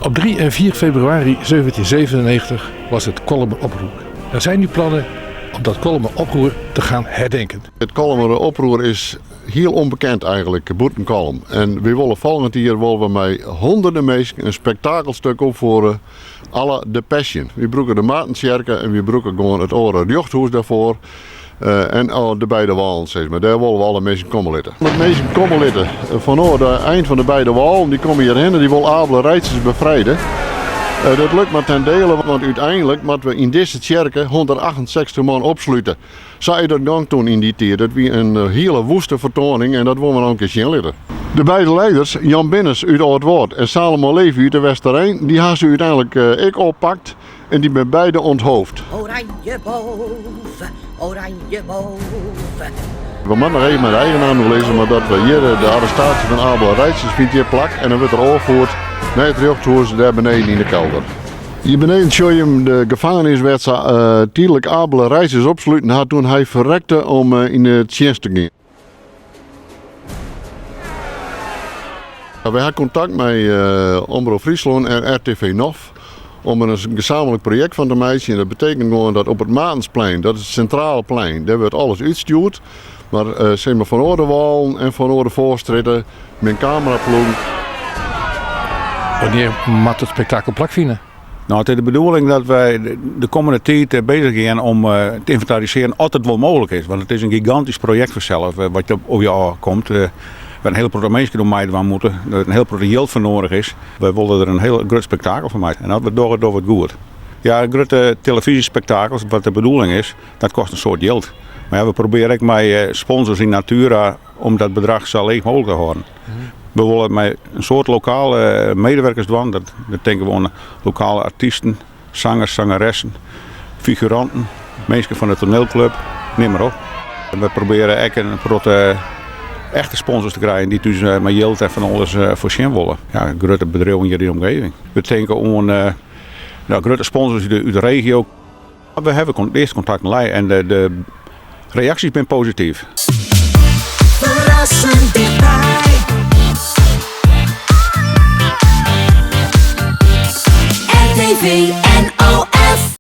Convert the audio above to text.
Op 3 en 4 februari 1797 was het Kolmer oproer. Er zijn nu plannen om dat Kolmer oproer te gaan herdenken. Het Kolmer oproer is heel onbekend eigenlijk, buiten Kolm. En we willen volgend jaar met honderden mensen een spektakelstuk opvoeren, alle de Passion. We gebruiken de Maartenskerken en we gebruiken gewoon het oude Jochthuis daarvoor. En de beide walen, zeg maar. Daar willen we alle mensen komen litten. De mensen komen litten vanaf het eind van de beide walen, die komen hierheen en die willen Abele Reizers bevrijden. Dat lukt maar ten dele, want uiteindelijk moeten we in deze kerken 168 man opsluiten. Zou je dat gang toen in die tijd? Dat was een hele woeste vertoning en dat willen we nog een keer zien litten. De beide leiders, Jan Binnes uit Oud-Woord en Salomon Levy uit de Westerijn, die hebben ze uiteindelijk ik oppakt en die ben beide onthoofd. Oranje boven, oranje boven. We moeten nog even met de eigen naam lezen, maar dat we hier de arrestatie van Abele Reizers vindt hier plak en dan wordt er overgevoerd naar het Jochthuis daar beneden in de kelder. Hier beneden zie je hem, de gevangenis werd tijdelijk Abele Reizers opsluiten had toen hij verrekte om in het dienst te gaan. We hadden contact met Omroep Friesland en RTV Nov om er een gezamenlijk project van te maken. En dat betekent gewoon dat op het Maartensplein, dat is het centrale plein, daar wordt alles uitgestuurd. Maar zeg maar van Oordewal en van Oorde Voorstritten, mijn cameraploeg. Wanneer moet het spektakel plakvinden? Nou, het is de bedoeling dat wij de komende tijd bezig zijn om te inventariseren als het wel mogelijk is. Want het is een gigantisch project vanzelf wat op je afkomt. Waar een heel grote mensen door mij van moeten, er een heel grote geld voor nodig is. We willen er een heel groot spektakel van maken. En dat wordt door het goed. Ja, grote televisiespektakels, wat de bedoeling is, dat kost een soort geld. Maar ja, we proberen ook met sponsors in Natura om dat bedrag zo leeg mogelijk te houden. We willen met een soort lokale medewerkers doen. Dat denken we aan lokale artiesten, zangers, zangeressen, figuranten, mensen van de toneelclub, neem maar op. We proberen ook een grote echte sponsors te krijgen die dus met geld en van alles voorzien willen. Ja, grote bedrijven hier in de omgeving. We denken aan grote sponsors uit de regio. We hebben eerst contact met en de reacties zijn positief.